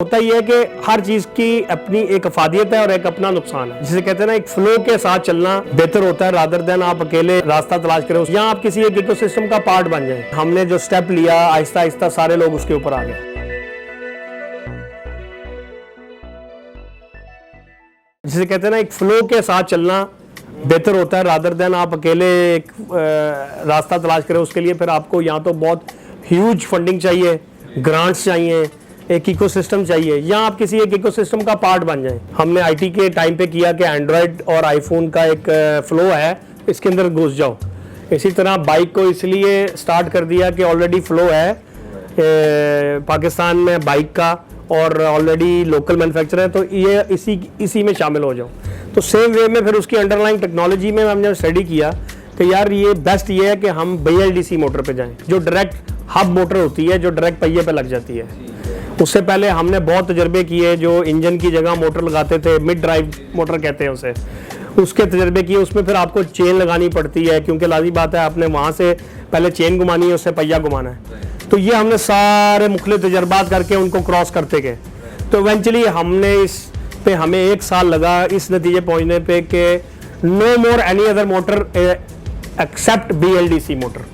होता ही है कि हर चीज की अपनी एक अफादियत है और एक अपना नुकसान है। जिसे कहते हैं ना, एक फ्लो के साथ चलना बेहतर होता है रादर देन आप अकेले रास्ता तलाश करें या आप किसी एक इकोसिस्टम का पार्ट बन जाएं। हमने जो स्टेप लिया आहिस्ता आहिस्ता सारे लोग उसके ऊपर आ गए। जिसे कहते हैं ना, एक फ्लो के साथ चलना बेहतर होता है रादर देन आप अकेले एक रास्ता तलाश करें। उसके लिए फिर आपको यहाँ तो बहुत ह्यूज फंडिंग चाहिए, ग्रांट्स चाहिए, एक इकोसिस्टम चाहिए या आप किसी एक इकोसिस्टम का पार्ट बन जाएं। हमने आईटी के टाइम पे किया कि एंड्रॉयड और आईफोन का एक फ्लो है, इसके अंदर घुस जाओ। इसी तरह बाइक को इसलिए स्टार्ट कर दिया कि ऑलरेडी फ्लो है पाकिस्तान में बाइक का और ऑलरेडी लोकल मैन्युफैक्चरर है, तो ये इसी में शामिल हो जाओ। तो सेम वे में फिर उसकी अंडरलाइंग टेक्नोलॉजी में हमने स्टडी किया कि यार ये बेस्ट ये है कि हम BLDC मोटर पे जाएं, जो डायरेक्ट हब मोटर होती है, जो डायरेक्ट पहिए पे लग जाती है। उससे पहले हमने बहुत तजर्बे किए, जो इंजन की जगह मोटर लगाते थे, मिड ड्राइव मोटर कहते हैं उसे, उसके तजर्बे किए। उसमें फिर आपको चेन लगानी पड़ती है, क्योंकि लाज़मी बात है आपने वहाँ से पहले चेन घुमानी है, उससे पहिया घुमाना है। तो ये हमने सारे मुख्तलिफ तजर्बात करके उनको क्रॉस करते गए। तो इवेंचुअली हमने इस पे हमें 1 साल लगा इस नतीजे पहुँचने पे कि no more any other motor except BLDC motor.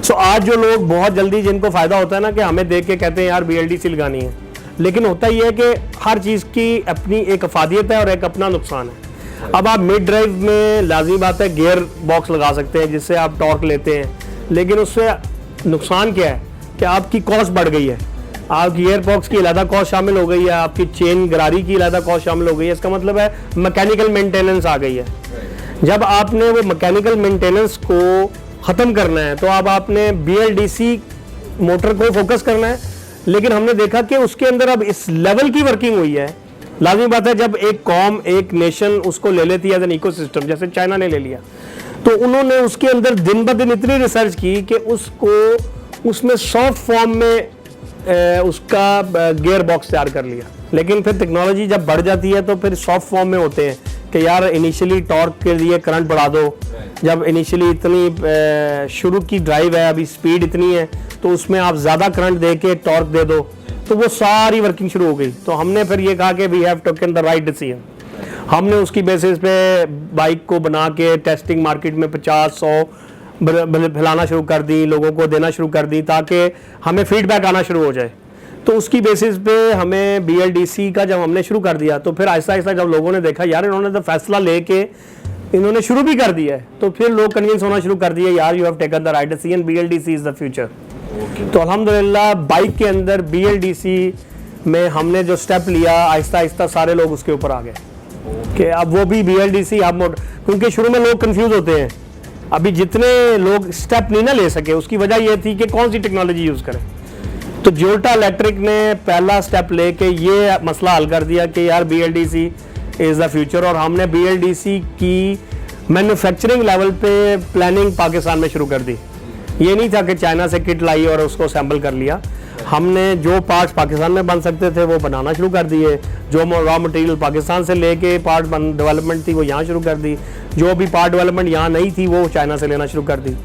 So आज जो लोग बहुत जल्दी जिनको फ़ायदा होता है ना कि हमें देख के कहते हैं यार BLDC लगानी है, लेकिन होता ही है कि हर चीज़ की अपनी एक अफादियत है और एक अपना नुकसान है। अब आप मिड ड्राइव में लाजमी बात है गियर बॉक्स लगा सकते हैं जिससे आप टॉर्क लेते हैं, लेकिन उससे नुकसान क्या है कि आपकी कॉस्ट बढ़ गई है। आपकी गियर बॉक्स की अलहदा कॉस्ट शामिल हो गई है, आपकी चेन गरारी की अलहदा कॉस्ट शामिल हो गई है। इसका मतलब है मैकेनिकल मेंटेनेंस आ गई है। जब आपने वो मैकेनिकल मेंटेनेंस को ख़त्म करना है तो अब आपने BLDC मोटर को फोकस करना है। लेकिन हमने देखा कि उसके अंदर अब इस लेवल की वर्किंग हुई है। लाजमी बात है जब एक कौम, एक नेशन उसको ले लेती है एज एन इकोसिस्टम, जैसे चाइना ने ले लिया, तो उन्होंने उसके अंदर दिन ब दिन इतनी रिसर्च की कि उसमें सॉफ्ट फॉर्म में उसका गियर बॉक्स तैयार कर लिया। लेकिन फिर टेक्नोलॉजी जब बढ़ जाती है तो फिर सॉफ्ट फॉर्म में होते हैं कि यार इनिशियली टॉर्क के लिए करंट बढ़ा दो। जब इनिशियली इतनी शुरू की ड्राइव है, अभी स्पीड इतनी है, तो उसमें आप ज़्यादा करंट दे के टॉर्क दे दो, तो वो सारी वर्किंग शुरू हो गई। तो हमने फिर ये कहा कि we have taken the right decision. हमने उसकी बेसिस पे बाइक को बना के टेस्टिंग मार्केट में 50-100 फैलाना शुरू कर दी, लोगों को देना शुरू कर दी ताकि हमें फीडबैक आना शुरू हो जाए। तो उसकी बेसिस पे हमें BLDC का जब हमने शुरू कर दिया तो फिर आहिस्ता आहिस्ता जब लोगों ने देखा यार इन्होंने तो फैसला लेके इन्होंने शुरू भी कर दिया है, तो फिर लोग कन्विंस होना शुरू कर दिए यार you have taken the right decision, BLDC is the future. तो अल्हम्दुलिल्लाह बाइक के अंदर BLDC में हमने जो स्टेप लिया आहिस्ता आहिस्ता सारे लोग उसके ऊपर आ गए कि अब वो भी BLDC अब मोड, क्योंकि शुरू में लोग कंफ्यूज होते हैं। अभी जितने लोग स्टेप नहीं ना ले सके उसकी वजह यह थी कि कौन सी टेक्नोलॉजी यूज़ करें। तो जोल्टा इलेक्ट्रिक ने पहला स्टेप लेके ये मसला हल कर दिया कि यार BLDC इज़ द फ्यूचर। और हमने BLDC की मैन्युफैक्चरिंग लेवल पे प्लानिंग पाकिस्तान में शुरू कर दी। ये नहीं था कि चाइना से किट लाई और उसको असेंबल कर लिया। हमने जो पार्ट्स पाकिस्तान में बन सकते थे वो बनाना शुरू कर दिए। जो रॉ मटेरियल पाकिस्तान से लेके पार्ट डेवलपमेंट थी वो यहाँ शुरू कर दी। जो भी पार्ट डेवलपमेंट यहाँ नहीं थी वो चाइना से लेना शुरू कर दी।